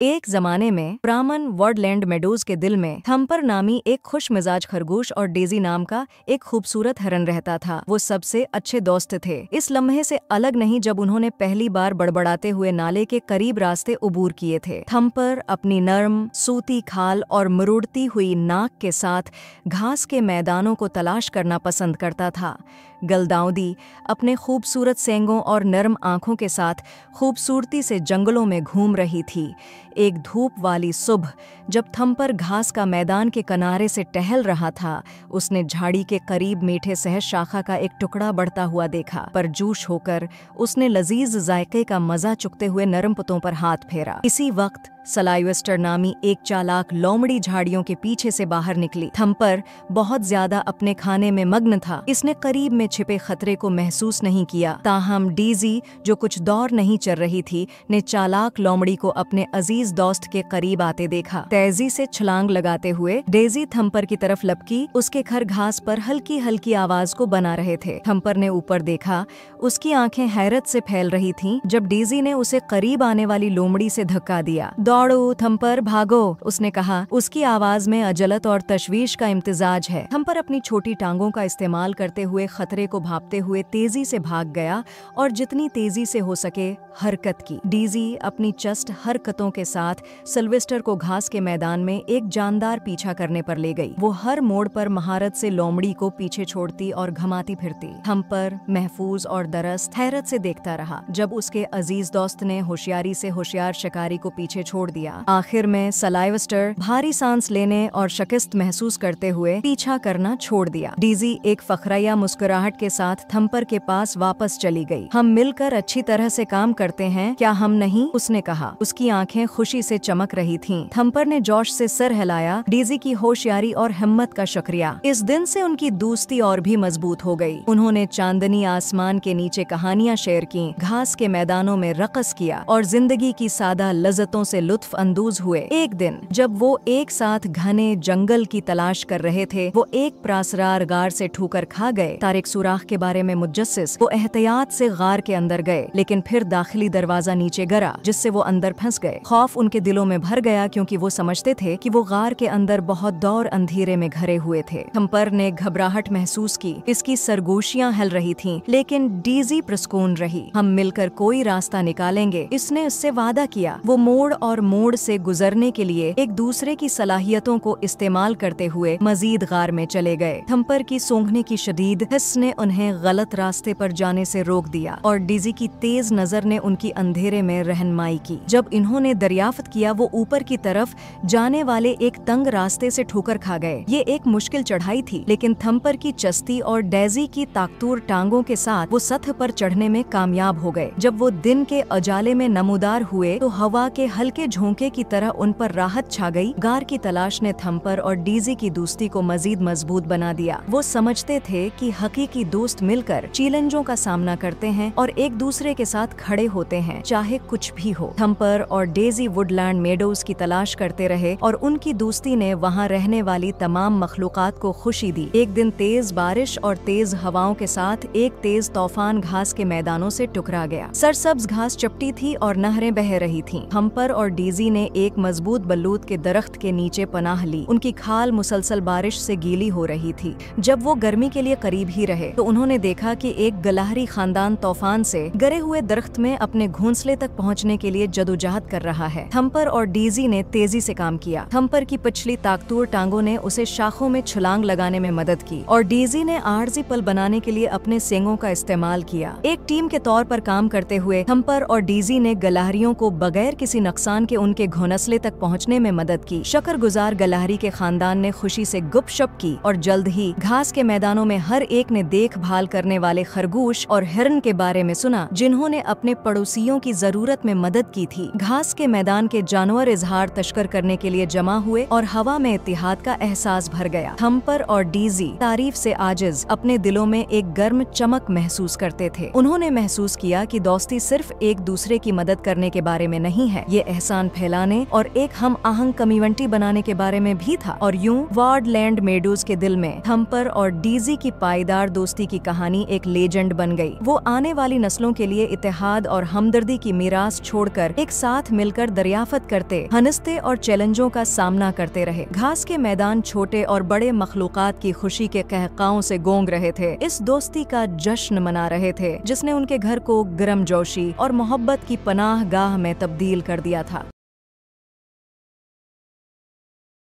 एक जमाने में ब्राह्मण वर्डलैंड मेडोज के दिल में थम्पर नामी एक खुश मिजाज खरगोश और डेजी नाम का एक खूबसूरत हिरन रहता था। वो सबसे अच्छे दोस्त थे। इस लम्हे से अलग नहीं जब उन्होंने पहली बार बड़बड़ाते हुए नाले के करीब रास्ते उबूर किए थे। थम्पर अपनी नर्म सूती खाल और मुरुड़ती हुई नाक के साथ घास के मैदानों को तलाश करना पसंद करता था। गलदाउदी अपने खूबसूरत सेंगों और नरम आंखों के साथ खूबसूरती से जंगलों में घूम रही थी। एक धूप वाली सुबह जब थम्पर घास का मैदान के किनारे से टहल रहा था, उसने झाड़ी के करीब मीठे सहज शाखा का एक टुकड़ा बढ़ता हुआ देखा। परजोश होकर उसने लजीज जायके का मजा चुकते हुए नरम पुतों पर हाथ फेरा। इसी वक्त सलाइवेस्टर नामी एक चालाक लोमड़ी झाड़ियों के पीछे से बाहर निकली। थम्पर बहुत ज्यादा अपने खाने में मग्न था। इसने करीब में छिपे खतरे को महसूस नहीं किया। ताहम डेजी, जो कुछ दौर नहीं चल रही थी, ने चालाक लोमड़ी को अपने अजीज दोस्त के करीब आते देखा। तेजी से छलांग लगाते हुए डेजी थम्पर की तरफ लपकी। उसके खर घास पर हल्की हल्की आवाज को बना रहे थे। थम्पर ने ऊपर देखा। उसकी आंखें हैरत से फैल रही थीं जब डेजी ने उसे करीब आने वाली लोमड़ी से धक्का दिया। दौड़ो थम्पर, भागो, उसने कहा। उसकी आवाज में अजलत और तशवीश का इम्तिजाज है। थम्पर अपनी छोटी टांगों का इस्तेमाल करते हुए खतरे को भांपते हुए तेजी से भाग गया और जितनी तेजी से हो सके हरकत की। डेजी अपनी चस्ट हरकतों के साथ सिल्वेस्टर को घास के मैदान में एक जानदार पीछा करने पर ले गई। वो हर मोड़ पर महारत से लोमड़ी को पीछे छोड़ती और घमाती फिरती। थम्पर महफूज और दरस्त हैरत से देखता रहा जब उसके अजीज दोस्त ने होशियारी से होशियार शिकारी को पीछे छोड़ दिया। आखिर में सलाइवेस्टर भारी सांस लेने और शिकस्त महसूस करते हुए पीछा करना छोड़ दिया। डेजी एक फखराया मुस्कुराहट के साथ थम्पर के पास वापस चली गई। हम मिलकर अच्छी तरह से काम करते हैं, क्या हम नहीं? उसने कहा। उसकी आंखें खुशी से चमक रही थीं। थम्पर ने जोश से सर हिलाया। डेजी की होशियारी और हिम्मत का शुक्रिया। इस दिन से उनकी दोस्ती और भी मजबूत हो गई। उन्होंने चांदनी आसमान के नीचे कहानियां शेयर की, घास के मैदानों में रक़स किया और जिंदगी की सादा लज़्ज़तों से लुत्फ अंदोज हुए। एक दिन जब वो एक साथ घने जंगल की तलाश कर रहे थे, वो एक प्रासरार गार से ठोकर खा गए। तारिक सुराख के बारे में मुज्जसिस वो एहतियात से गार के अंदर गए, लेकिन फिर दाखिली दरवाजा नीचे गिरा जिससे वो अंदर फंस गए। खौफ उनके दिलों में भर गया क्योंकि वो समझते थे कि वो गार के अंदर बहुत दौर अंधेरे में घरे हुए थे। थम्पर ने घबराहट महसूस की। इसकी सरगोशियां हिल रही थीं, लेकिन डेजी प्रस्कून रही। हम मिलकर कोई रास्ता निकालेंगे, इसने उससे वादा किया। वो मोड़ और मोड़ से गुजरने के लिए एक दूसरे की सलाहियतों को इस्तेमाल करते हुए मजीद गार में चले गए। थम्पर की सूंघने की शदीद हिस्स ने उन्हें गलत रास्ते पर जाने से रोक दिया और डेजी की तेज नजर ने उनकी अंधेरे में रहनुमाई की। जब इन्होंने दरियाफ्त किया, वो ऊपर की तरफ जाने वाले एक तंग रास्ते से ठोकर खा गए। ये एक मुश्किल चढ़ाई थी, लेकिन थम्पर की चस्ती और डेजी की ताकतूर टांगों के साथ वो सतह पर चढ़ने में कामयाब हो गए। जब वो दिन के उजाले में नमूदार हुए तो हवा के हल्के झोंके की तरह उन पर राहत छा गई। गार की तलाश ने थम्पर और डेजी की दोस्ती को मजीद मजबूत बना दिया। वो समझते थे कि हकीकी दोस्त मिलकर चैलेंजों का सामना करते हैं और एक दूसरे के साथ खड़े होते हैं, चाहे कुछ भी हो। थम्पर और डेजी वुडलैंड मेडोज की तलाश करते रहे और उनकी दोस्ती ने वहाँ रहने वाली तमाम मखलूकात को खुशी दी। एक दिन तेज बारिश और तेज हवाओं के साथ एक तेज तूफान घास के मैदानों से टकरा गया। सरसब्ज घास चपटी थी और नहरें बह रही थीं। थम्पर और डेजी ने एक मजबूत बलूत के दरख्त के नीचे पनाह ली। उनकी खाल मुसलसल बारिश से गीली हो रही थी। जब वो गर्मी के लिए करीब ही रहे तो उन्होंने देखा कि एक गलहरी खानदान तूफान से गिरे हुए दरख्त में अपने घोंसले तक पहुंचने के लिए जदोजहद कर रहा है। थम्पर और डेजी ने तेजी से काम किया। थम्पर की पिछली ताकतूर टांगों ने उसे शाखों में छलांग लगाने में मदद की और डेजी ने आर्जी पल बनाने के लिए अपने सींगों का इस्तेमाल किया। एक टीम के तौर पर काम करते हुए थम्पर और डेजी ने गलहरियों को बगैर किसी नुकसान के उनके घोंसले तक पहुंचने में मदद की। शकरगुजार गलहरी के खानदान ने खुशी से गुपशप की और जल्द ही घास के मैदानों में हर एक ने देखभाल करने वाले खरगोश और हिरन के बारे में सुना, जिन्होंने अपने पड़ोसियों की जरूरत में मदद की थी। घास के मैदान के जानवर इजहार तश्कर करने के लिए जमा हुए और हवा में इत्तेहाद का एहसास भर गया। थम्पर और डेजी तारीफ से आजिज अपने दिलों में एक गर्म चमक महसूस करते थे। उन्होंने महसूस किया कि दोस्ती सिर्फ एक दूसरे की मदद करने के बारे में नहीं है, ये एहसान एहसान फैलाने और एक हम आहंग कम्युनिटी बनाने के बारे में भी था। और यूं वार्डलैंड मेडूज के दिल में थम्पर और डेजी की पाईदार दोस्ती की कहानी एक लेजेंड बन गई। वो आने वाली नस्लों के लिए इत्तेहाद और हमदर्दी की मीरास छोड़कर एक साथ मिलकर दरियाफत करते, हंसते और चैलेंजों का सामना करते रहे। घास के मैदान छोटे और बड़े मखलूकात की खुशी के कहकाओं से गोंग रहे थे, इस दोस्ती का जश्न मना रहे थे जिसने उनके घर को गर्मजोशी और मोहब्बत की पनाह गाह में तब्दील कर दिया था।